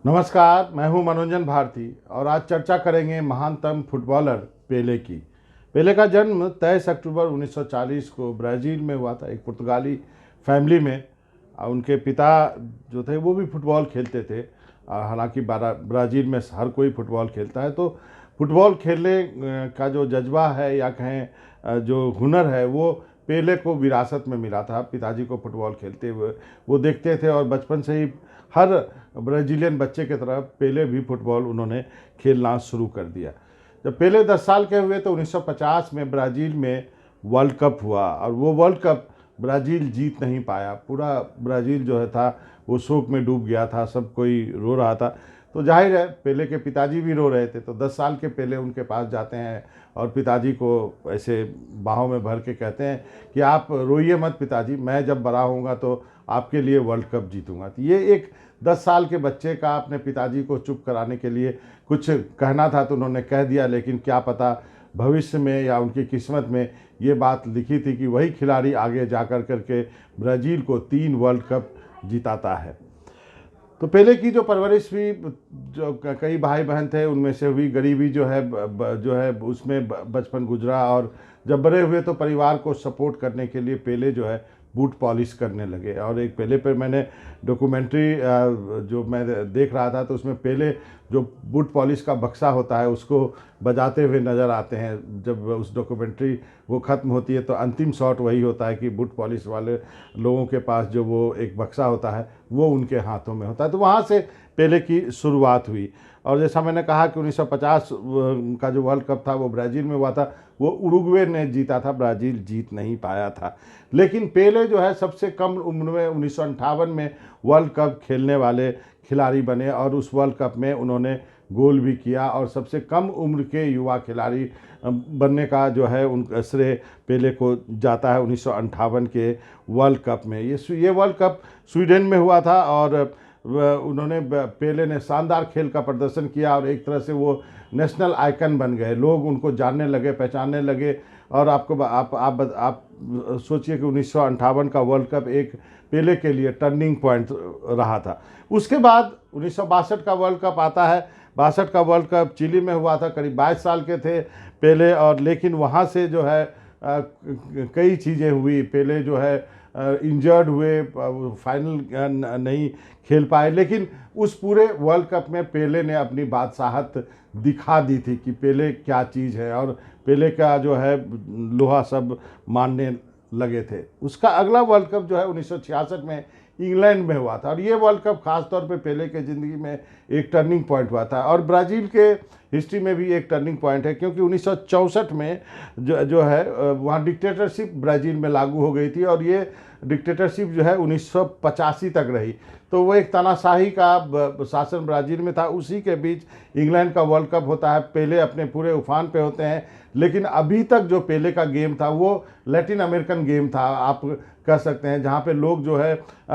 नमस्कार, मैं हूं मनोरंजन भारती और आज चर्चा करेंगे महानतम फुटबॉलर पेले की। पेले का जन्म 23 अक्टूबर 1940 को ब्राज़ील में हुआ था, एक पुर्तगाली फैमिली में। उनके पिता जो थे वो भी फुटबॉल खेलते थे। हालांकि ब्राज़ील में हर कोई फुटबॉल खेलता है, तो फुटबॉल खेलने का जो जज्बा है या कहें जो हुनर है वो पेले को विरासत में मिला था। पिताजी को फुटबॉल खेलते हुए वो देखते थे और बचपन से ही हर ब्राज़ीलियन बच्चे की तरह पेले भी फुटबॉल उन्होंने खेलना शुरू कर दिया। जब पेले 10 साल के हुए तो 1950 में ब्राज़ील में वर्ल्ड कप हुआ और वो वर्ल्ड कप ब्राज़ील जीत नहीं पाया। पूरा ब्राज़ील जो है था वो शोक में डूब गया था, सब कोई रो रहा था। तो जाहिर है पेले के पिताजी भी रो रहे थे। तो 10 साल के पेले उनके पास जाते हैं और पिताजी को ऐसे बाहों में भर के कहते हैं कि आप रोइए मत पिताजी, मैं जब बड़ा होऊंगा तो आपके लिए वर्ल्ड कप जीतूंगा। तो ये एक 10 साल के बच्चे का अपने पिताजी को चुप कराने के लिए कुछ कहना था तो उन्होंने कह दिया, लेकिन क्या पता भविष्य में या उनकी किस्मत में ये बात लिखी थी कि वही खिलाड़ी आगे जा कर करके ब्राज़ील को 3 वर्ल्ड कप जिताता है। तो पेले की जो परवरिश हुई, जो कई भाई बहन थे उनमें से हुई, गरीबी जो है उसमें बचपन गुजरा। और जब बड़े हुए तो परिवार को सपोर्ट करने के लिए पेले जो है बूट पॉलिश करने लगे। और एक पेले पर मैंने डॉक्यूमेंट्री जो मैं देख रहा था तो उसमें पेले जो बूट पॉलिश का बक्सा होता है उसको बजाते हुए नज़र आते हैं। जब उस डॉक्यूमेंट्री वो ख़त्म होती है तो अंतिम शॉट वही होता है कि बूट पॉलिश वाले लोगों के पास जो वो एक बक्सा होता है वो उनके हाथों में होता है। तो वहाँ से पेले की शुरुआत हुई। और जैसा मैंने कहा कि 1950 का जो वर्ल्ड कप था वो ब्राज़ील में हुआ था, वो उरुग्वे ने जीता था, ब्राज़ील जीत नहीं पाया था। लेकिन पेले जो है सबसे कम उम्र में 1958 में वर्ल्ड कप खेलने वाले खिलाड़ी बने और उस वर्ल्ड कप में उन्होंने गोल भी किया। और सबसे कम उम्र के युवा खिलाड़ी बनने का जो है उन श्रेय पेले को जाता है 1958 के वर्ल्ड कप में। ये वर्ल्ड कप स्वीडन में हुआ था और पेले ने शानदार खेल का प्रदर्शन किया और एक तरह से वो नेशनल आइकन बन गए। लोग उनको जानने लगे, पहचानने लगे। और आप सोचिए कि 1958 का वर्ल्ड कप एक पेले के लिए टर्निंग पॉइंट रहा था। उसके बाद 1962 का वर्ल्ड कप आता है। 62 का वर्ल्ड कप चिली में हुआ था। करीब 22 साल के थे पेले, और लेकिन वहाँ से जो है कई चीज़ें हुई। पेले जो है इंजर्ड हुए, फाइनल नहीं खेल पाए। लेकिन उस पूरे वर्ल्ड कप में पेले ने अपनी बादशाहत दिखा दी थी कि पेले क्या चीज़ है, और पेले का जो है लोहा सब मानने लगे थे। उसका अगला वर्ल्ड कप जो है 1966 में इंग्लैंड में हुआ था। और ये वर्ल्ड कप खास तौर पे पेले के ज़िंदगी में एक टर्निंग पॉइंट हुआ था और ब्राज़ील के हिस्ट्री में भी एक टर्निंग पॉइंट है, क्योंकि 1964 में जो है वहाँ डिक्टेटरशिप ब्राज़ील में लागू हो गई थी। और ये डिक्टेटरशिप जो है 1985 तक रही। तो वो एक तानाशाही का शासन ब्राज़ील में था। उसी के बीच इंग्लैंड का वर्ल्ड कप होता है। पेले अपने पूरे उफान पे होते हैं, लेकिन अभी तक जो पेले का गेम था वो लैटिन अमेरिकन गेम था, आप कह सकते हैं, जहाँ पे लोग जो है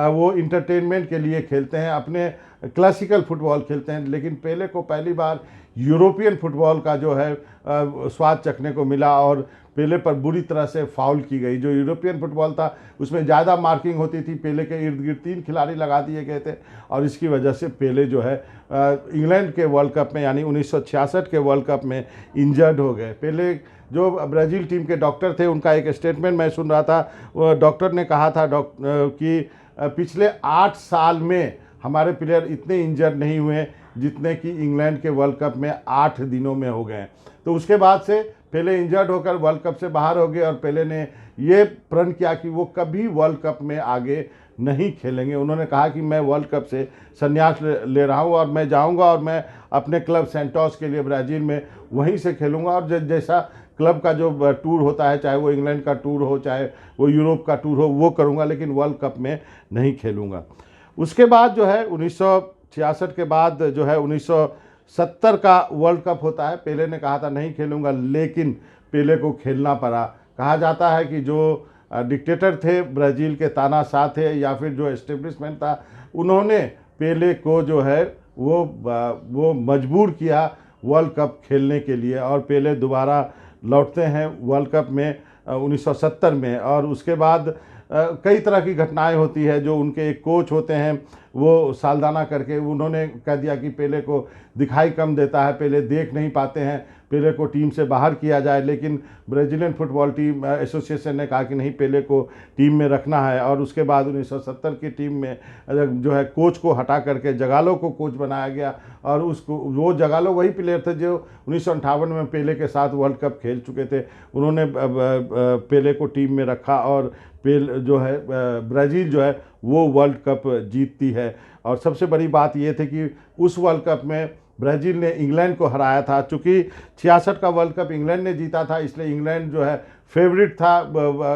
वो इंटरटेनमेंट के लिए खेलते हैं, अपने क्लासिकल फुटबॉल खेलते हैं। लेकिन पेले को पहली बार यूरोपियन फुटबॉल का जो है स्वाद चखने को मिला और पेले पर बुरी तरह से फाउल की गई। जो यूरोपियन फुटबॉल था उसमें ज़्यादा मार्किंग होती थी, पेले के इर्द गिर्द 3 खिलाड़ी लगा दिए गए थे और इसकी वजह से पेले जो है इंग्लैंड के वर्ल्ड कप में यानी 1966 के वर्ल्ड कप में इंजर्ड हो गए। पेले जो ब्राज़ील टीम के डॉक्टर थे, उनका एक स्टेटमेंट मैं सुन रहा था। वो डॉक्टर ने कहा था कि पिछले 8 साल में हमारे प्लेयर इतने इंजर्ड नहीं हुए जितने कि इंग्लैंड के वर्ल्ड कप में 8 दिनों में हो गए। तो उसके बाद से पेले इंजर्ड होकर वर्ल्ड कप से बाहर हो गए और पेले ने ये प्रण किया कि वो कभी वर्ल्ड कप में आगे नहीं खेलेंगे। उन्होंने कहा कि मैं वर्ल्ड कप से संन्यास ले रहा हूँ और मैं जाऊँगा और मैं अपने क्लब सेंटोस के लिए ब्राज़ील में वहीं से खेलूँगा। और जैसा क्लब का जो टूर होता है, चाहे वो इंग्लैंड का टूर हो चाहे वो यूरोप का टूर हो, वो करूँगा, लेकिन वर्ल्ड कप में नहीं खेलूँगा। उसके बाद जो है 1966 के बाद जो है 1970 का वर्ल्ड कप होता है। पेले ने कहा था नहीं खेलूँगा, लेकिन पेले को खेलना पड़ा। कहा जाता है कि जो डिक्टेटर थे ब्राज़ील के, तानाशाह थे या फिर जो एस्टेब्लिशमेंट था, उन्होंने पेले को जो है वो मजबूर किया वर्ल्ड कप खेलने के लिए। और पेले दोबारा लौटते हैं वर्ल्ड कप में 1970 में। और उसके बाद कई तरह की घटनाएं होती है। जो उनके एक कोच होते हैं वो साल्दाना करके उन्होंने कह दिया कि पेले को दिखाई कम देता है, पेले देख नहीं पाते हैं, पेले को टीम से बाहर किया जाए। लेकिन ब्राज़ीलियन फुटबॉल टीम एसोसिएशन ने कहा कि नहीं, पेले को टीम में रखना है। और उसके बाद 1970 की टीम में जो है कोच को हटा करके जगालो को कोच बनाया गया। और उसको वो जगालो वही प्लेयर थे जो 1958 में पेले के साथ वर्ल्ड कप खेल चुके थे। उन्होंने पेले को टीम में रखा और जो है ब्राज़ील जो है वो वर्ल्ड कप जीतती है। और सबसे बड़ी बात ये थी कि उस वर्ल्ड कप में ब्राज़ील ने इंग्लैंड को हराया था। चूँकि 66 का वर्ल्ड कप इंग्लैंड ने जीता था, इसलिए इंग्लैंड जो है फेवरेट था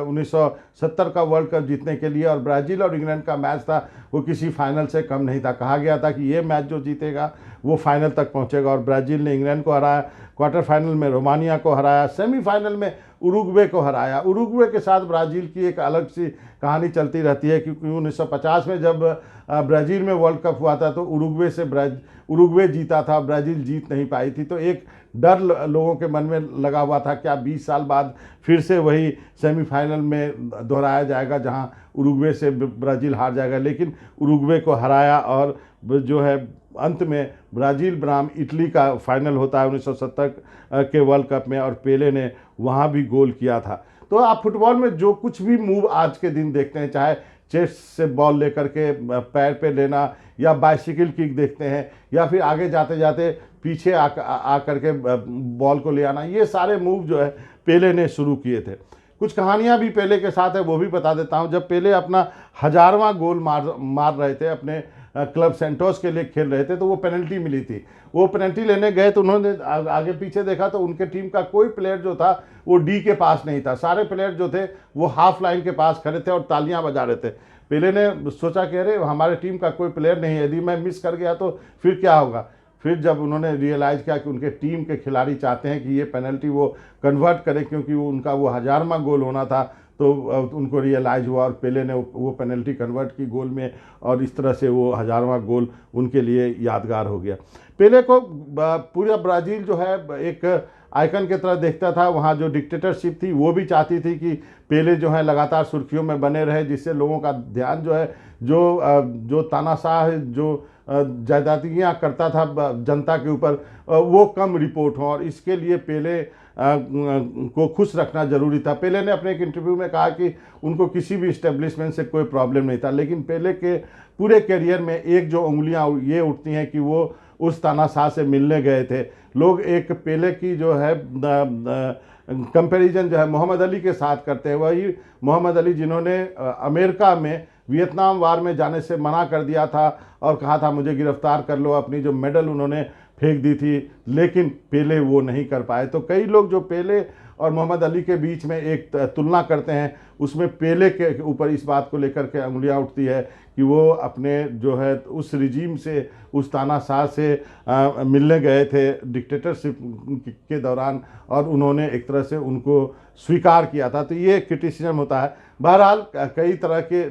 1970 का वर्ल्ड कप जीतने के लिए। और ब्राज़ील और इंग्लैंड का मैच था वो किसी फाइनल से कम नहीं था। कहा गया था कि ये मैच जो जीतेगा वो फाइनल तक पहुंचेगा। और ब्राज़ील ने इंग्लैंड को हराया, क्वार्टर फाइनल में रोमानिया को हराया, सेमीफाइनल में उरुग्वे को हराया। उरुग्वे के साथ ब्राज़ील की एक अलग सी कहानी चलती रहती है, क्योंकि 1950 में जब ब्राज़ील में वर्ल्ड कप हुआ था तो उरुग्वे जीता था, ब्राज़ील जीत नहीं पाई थी। तो एक डर लोगों के मन में लगा हुआ था, क्या 20 साल बाद फिर से वही सेमीफाइनल में दोहराया जाएगा जहां उरुग्वे से ब्राज़ील हार जाएगा। लेकिन उरुग्वे को हराया और जो है अंत में ब्राज़ील बनाम इटली का फाइनल होता है 1970 के वर्ल्ड कप में, और पेले ने वहाँ भी गोल किया था। तो आप फुटबॉल में जो कुछ भी मूव आज के दिन देखते हैं, चाहे चेस्ट से बॉल लेकर के पैर पे लेना या बाइसिकल किक देखते हैं, या फिर आगे जाते जाते पीछे आ करके बॉल को ले आना, ये सारे मूव जो है पेले ने शुरू किए थे। कुछ कहानियां भी पेले के साथ है, वो भी बता देता हूं। जब पेले अपना 1000वां गोल मार रहे थे, अपने क्लब सेंटोस के लिए खेल रहे थे, तो वो पेनल्टी मिली थी। वो पेनल्टी लेने गए तो उन्होंने आगे पीछे देखा तो उनके टीम का कोई प्लेयर जो था वो डी के पास नहीं था। सारे प्लेयर जो थे वो हाफ लाइन के पास खड़े थे और तालियां बजा रहे थे। पेले ने सोचा कि अरे हमारे टीम का कोई प्लेयर नहीं है, यदि मैं मिस कर गया तो फिर क्या होगा। फिर जब उन्होंने रियलाइज़ किया कि उनके टीम के खिलाड़ी चाहते हैं कि ये पेनल्टी वो कन्वर्ट करें, क्योंकि उनका वो 1000वां गोल होना था, तो उनको रियलाइज़ हुआ और पेले ने वो पेनल्टी कन्वर्ट की गोल में, और इस तरह से वो 1000वां गोल उनके लिए यादगार हो गया। पेले को पूरा ब्राज़ील जो है एक आइकन की तरह देखता था। वहाँ जो डिक्टेटरशिप थी वो भी चाहती थी कि पेले जो है लगातार सुर्खियों में बने रहे, जिससे लोगों का ध्यान जो है जो तानाशाह जो ज़्यादतियाँ करता था जनता के ऊपर, वो कम रिपोर्ट हो। और इसके लिए पेले को खुश रखना ज़रूरी था। पेले ने अपने एक इंटरव्यू में कहा कि उनको किसी भी इस्टेब्लिशमेंट से कोई प्रॉब्लम नहीं था, लेकिन पेले के पूरे करियर में एक जो उंगलियां ये उठती हैं कि वो उस तानाशाह से मिलने गए थे। लोग एक पेले की जो है कंपैरिजन जो है मोहम्मद अली के साथ करते हैं। वही मोहम्मद अली जिन्होंने अमेरिका में वियतनाम वार में जाने से मना कर दिया था और कहा था मुझे गिरफ्तार कर लो, अपनी जो मेडल उन्होंने फेंक दी थी, लेकिन पेले वो नहीं कर पाए। तो कई लोग जो पेले और मोहम्मद अली के बीच में एक तुलना करते हैं, उसमें पेले के ऊपर इस बात को लेकर के उंगलियां उठती है कि वो अपने जो है उस रिजीम से, उस तानाशाह से मिलने गए थे डिक्टेटरशिप के दौरान, और उन्होंने एक तरह से उनको स्वीकार किया था। तो ये क्रिटिसिज्म होता है। बहरहाल कई तरह के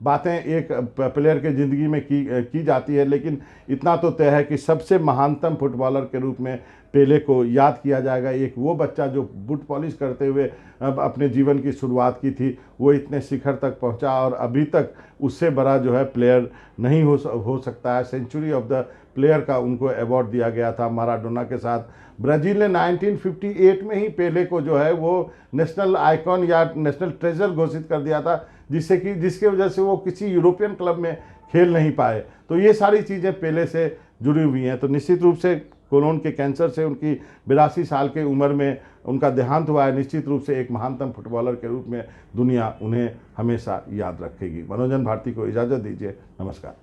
बातें एक प्लेयर के ज़िंदगी में की जाती है, लेकिन इतना तो तय है कि सबसे महानतम फुटबॉलर के रूप में पेले को याद किया जाएगा। एक वो बच्चा जो बूट पॉलिश करते हुए अपने जीवन की शुरुआत की थी, वो इतने शिखर तक पहुंचा, और अभी तक उससे बड़ा जो है प्लेयर नहीं हो सकता है। सेंचुरी ऑफ द प्लेयर का उनको अवार्ड दिया गया था माराडोना के साथ। ब्राज़ील ने 1958 में ही पेले को जो है वो नेशनल आइकॉन या नेशनल ट्रेजर घोषित कर दिया था, जिसके वजह से वो किसी यूरोपियन क्लब में खेल नहीं पाए। तो ये सारी चीज़ें पेले से जुड़ी हुई हैं। तो निश्चित रूप से कोलोन के कैंसर से उनकी 82 साल की उम्र में उनका देहांत हुआ है। निश्चित रूप से एक महानतम फुटबॉलर के रूप में दुनिया उन्हें हमेशा याद रखेगी। मनोजन भारती को इजाज़त दीजिए। नमस्कार।